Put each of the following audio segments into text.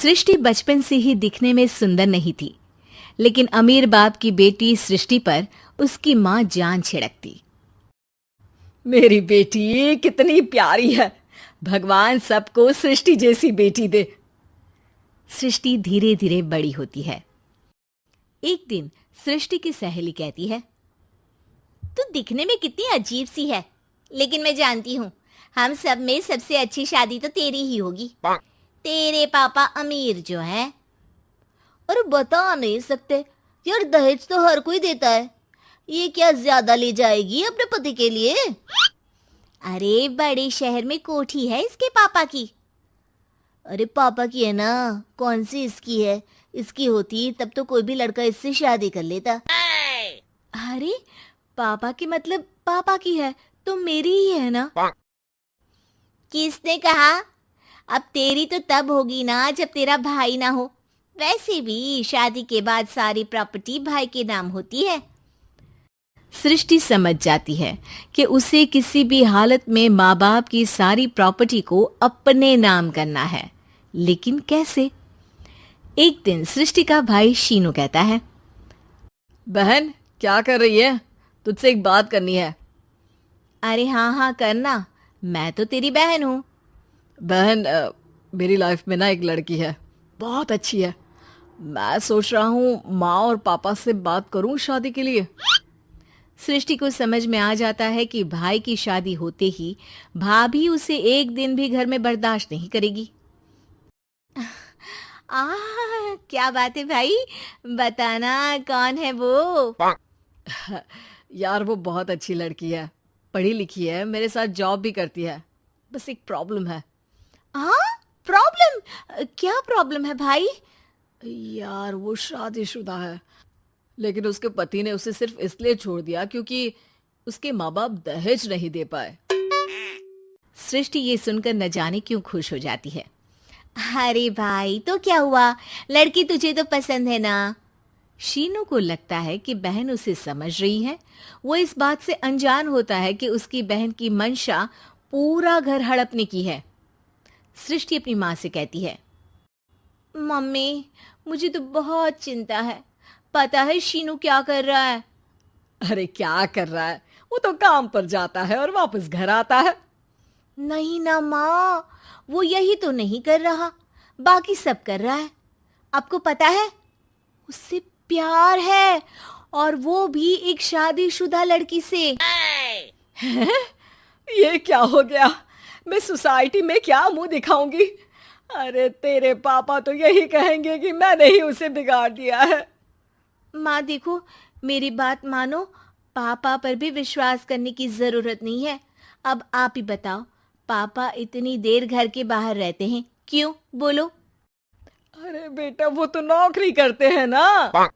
सृष्टि बचपन से ही दिखने में सुंदर नहीं थी, लेकिन अमीर बाप की बेटी सृष्टि पर उसकी माँ जान छिड़कती। मेरी बेटी कितनी प्यारी है, भगवान सबको सृष्टि जैसी बेटी दे। सृष्टि धीरे धीरे बड़ी होती है। एक दिन सृष्टि की सहेली कहती है, तू दिखने में कितनी अजीब सी है, लेकिन मैं जानती हूँ हम सब में सबसे अच्छी शादी तो तेरी ही होगी। तेरे पापा अमीर जो हैं। और बता नहीं सकते यार, दहेज तो हर कोई देता है, ये क्या ज्यादा ले जाएगी अपने पति के लिए? अरे बड़े शहर में कोठी है इसके पापा की। अरे पापा की है ना, कौन सी इसकी है? इसकी होती तब तो कोई भी लड़का इससे शादी कर लेता। अरे पापा की मतलब पापा की है तो मेरी ही है ना? किसने कहा? अब तेरी तो तब होगी ना जब तेरा भाई ना हो। वैसे भी शादी के बाद सारी प्रॉपर्टी भाई के नाम होती है। सृष्टि समझ जाती है कि उसे किसी भी हालत में माँ बाप की सारी प्रॉपर्टी को अपने नाम करना है, लेकिन कैसे? एक दिन सृष्टि का भाई शीनू कहता है, बहन क्या कर रही है? तुझसे एक बात करनी है। अरे हाँ हाँ करना, मैं तो तेरी बहन हूँ। बहन मेरी लाइफ में ना एक लड़की है, बहुत अच्छी है। मैं सोच रहा हूँ माँ और पापा से बात करूँ शादी के लिए। सृष्टि को समझ में आ जाता है कि भाई की शादी होते ही भाभी उसे एक दिन भी घर में बर्दाश्त नहीं करेगी। क्या बात है भाई, बताना कौन है वो? यार वो बहुत अच्छी लड़की है, पढ़ी लिखी है, मेरे साथ जॉब भी करती है। बस एक प्रॉब्लम है। प्रॉब्लम? क्या प्रॉब्लम है भाई? यार वो शादीशुदा है, लेकिन उसके पति ने उसे सिर्फ इसलिए छोड़ दिया क्योंकि उसके माँ बाप दहेज नहीं दे पाए। सृष्टि ये सुनकर न जाने क्यों खुश हो जाती है। अरे भाई तो क्या हुआ, लड़की तुझे तो पसंद है ना? शीनू को लगता है कि बहन उसे समझ रही है। वो इस बात से अनजान होता है कि उसकी बहन की मंशा पूरा घर हड़पने की है। सृष्टि अपनी माँ से कहती है, मम्मी मुझे तो बहुत चिंता है, पता है शीनू क्या कर रहा है? अरे क्या कर रहा है, वो तो काम पर जाता है और वापस घर आता है। नहीं ना माँ, वो यही तो नहीं कर रहा, बाकी सब कर रहा है। आपको पता है उससे प्यार है, और वो भी एक शादीशुदा लड़की से। ये क्या हो गया? मैं सोसाइटी में क्या मुंह दिखाऊंगी? अरे तेरे पापा तो यही कहेंगे कि मैंने ही उसे बिगाड़ दिया है। माँ देखो, मेरी बात मानो, पापा पर भी विश्वास करने की जरूरत नहीं है। अब आप ही बताओ, पापा इतनी देर घर के बाहर रहते हैं क्यों? बोलो। अरे बेटा वो तो नौकरी करते हैं ना।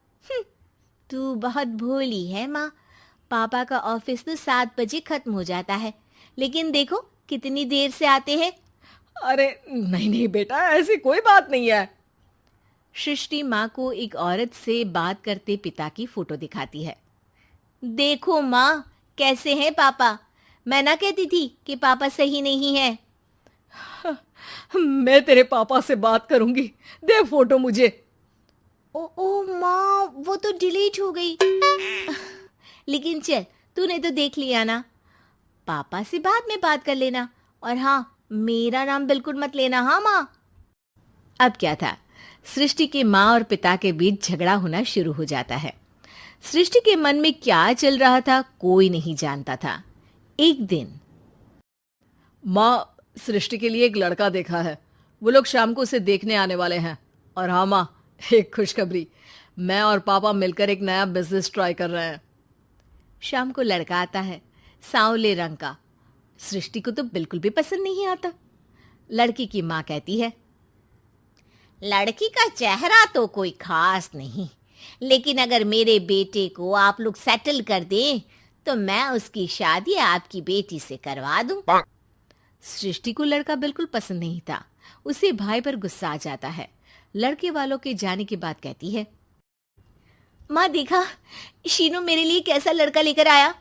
तू बहुत भोली है माँ। पापा का ऑफिस तो 7 बजे खत्म हो जाता है, लेकिन देखो कितनी देर से आते हैं। अरे नहीं नहीं बेटा, ऐसी कोई बात नहीं है। सृष्टि माँ को एक औरत से बात करते पिता की फोटो दिखाती है। देखो माँ कैसे हैं पापा, मैं ना कहती थी कि पापा सही नहीं है। मैं तेरे पापा से बात करूंगी, दे फोटो मुझे। ओ माँ, वो तो डिलीट हो गई। लेकिन चल, तूने तो देख लिया ना, पापा से बाद में बात कर लेना। और हाँ, मेरा नाम बिल्कुल मत लेना। हाँ माँ। अब क्या था, सृष्टि के माँ और पिता के बीच झगड़ा होना शुरू हो जाता है। सृष्टि के मन में क्या चल रहा था कोई नहीं जानता था। एक दिन, माँ सृष्टि के लिए एक लड़का देखा है, वो लोग शाम को उसे देखने आने वाले हैं। और हाँ माँ, एक खुशखबरी, मैं और पापा मिलकर एक नया बिजनेस ट्राई कर रहे हैं। शाम को लड़का आता है, सांवले रंग का। सृष्टि को तो बिल्कुल भी पसंद नहीं आता। लड़की की माँ कहती है, लड़की का चेहरा तो कोई खास नहीं, लेकिन अगर मेरे बेटे को आप लोग सेटल कर दें तो मैं उसकी शादी आपकी बेटी से करवा दूं। सृष्टि को लड़का बिल्कुल पसंद नहीं था। उसे भाई पर गुस्सा आ जाता है। लड़के वालों के जाने के बाद कहती है, माँ देखा शीनू मेरे लिए कैसा लड़का लेकर आया,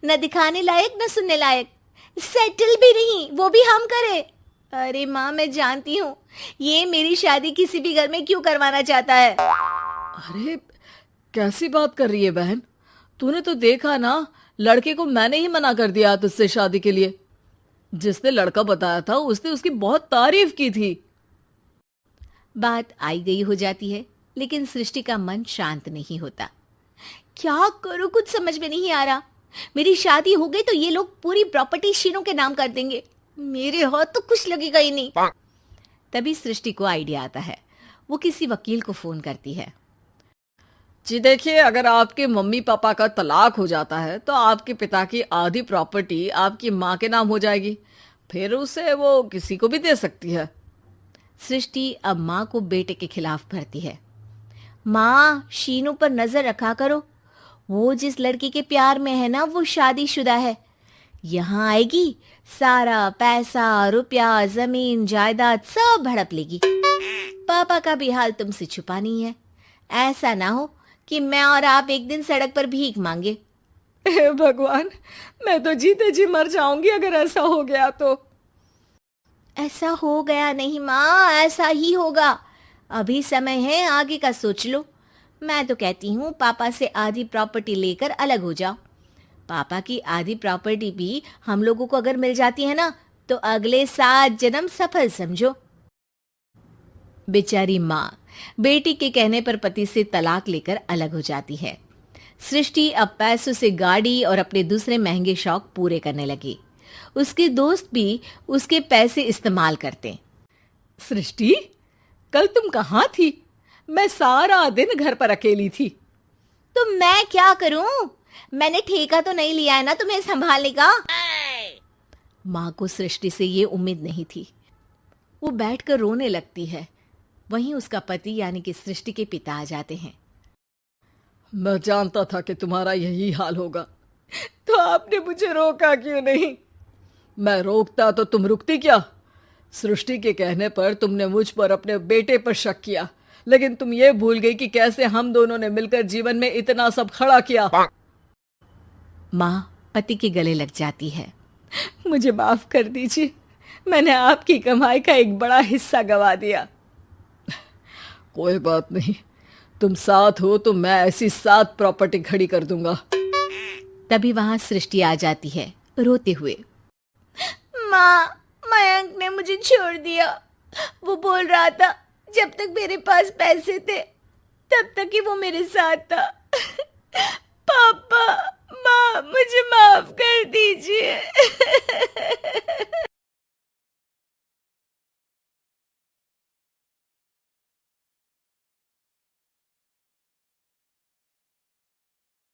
न दिखाने लायक न सुनने लायक, सेटल भी नहीं, वो भी हम करे। अरे माँ, मैं जानती हूँ ये मेरी शादी किसी भी घर में क्यों करवाना चाहता है। अरे कैसी बात कर रही है बहन? तूने तो देखा ना, लड़के को मैंने ही मना कर दिया तुझसे शादी के लिए। जिसने लड़का बताया था उसने उसकी बहुत तारीफ की थी। बात आई गई हो जाती है, लेकिन सृष्टि का मन शांत नहीं होता। क्या करूं, कुछ समझ में नहीं आ रहा। मेरी शादी हो गई तो ये लोग पूरी प्रॉपर्टी शीनू के नाम कर देंगे, मेरे हाथ तो कुछ लगेगा ही नहीं। तभी सृष्टि को आइडिया आता है। वो किसी वकील को फोन करती है। जी देखिए, अगर आपके मम्मी पापा का तलाक हो जाता है तो आपके पिता की आधी प्रॉपर्टी आपकी माँ के नाम हो जाएगी, फिर उसे वो किसी को भी दे सकती है। सृष्टि अब माँ को बेटे के खिलाफ भरती है। माँ, शीनू पर नजर रखा करो, वो जिस लड़की के प्यार में है ना वो शादीशुदा है। यहाँ आएगी, सारा पैसा रुपया जमीन जायदाद सब हड़प लेगी। पापा का भी हाल तुमसे छुपा नहीं है। ऐसा ना हो कि मैं और आप एक दिन सड़क पर भीख मांगे। हे भगवान, मैं तो जीते जी मर जाऊंगी अगर ऐसा हो गया तो। ऐसा हो गया नहीं माँ, ऐसा ही होगा। अभी समय है, आगे का सोच लो। मैं तो कहती हूँ पापा से आधी प्रॉपर्टी लेकर अलग हो जाओ। पापा की आधी प्रॉपर्टी भी हम लोगों को अगर मिल जाती है ना तो अगले 7 जन्म सफल समझो। बेचारी माँ बेटी के कहने पर पति से तलाक लेकर अलग हो जाती है। सृष्टि अब पैसों से गाड़ी और अपने दूसरे महंगे शौक पूरे करने लगी। उसके दोस्त भी उसके पैसे इस्तेमाल करते। सृष्टि, कल तुम कहाँ थी? मैं सारा दिन घर पर अकेली थी। तो मैं क्या करूं? मैंने ठेका तो नहीं लिया है ना तुम्हें संभालने का। माँ को सृष्टि से ये उम्मीद नहीं थी। वो बैठकर रोने लगती है। वहीं उसका पति यानी कि सृष्टि के पिता आ जाते हैं। मैं जानता था कि तुम्हारा यही हाल होगा, तो आपने मुझे रोका क्यों नहीं? मैं रोकता तो तुम रुकती क्या? सृष्टि के कहने पर तुमने मुझ पर अपने बेटे पर शक किया, लेकिन तुम ये भूल गई कि कैसे हम दोनों ने मिलकर जीवन में इतना सब खड़ा किया। माँ पति के गले लग जाती है। मुझे माफ कर दीजिए, मैंने आपकी कमाई का एक बड़ा हिस्सा गवा दिया। कोई बात नहीं, तुम साथ हो तो मैं ऐसी 7 प्रॉपर्टी खड़ी कर दूंगा। तभी वहां सृष्टि आ जाती है रोते हुए। माँ, मयंक ने मुझे छोड़ दिया। वो बोल रहा था जब तक मेरे पास पैसे थे तब तक ही वो मेरे साथ था। पापा, माँ, मुझे माफ कर दीजिए।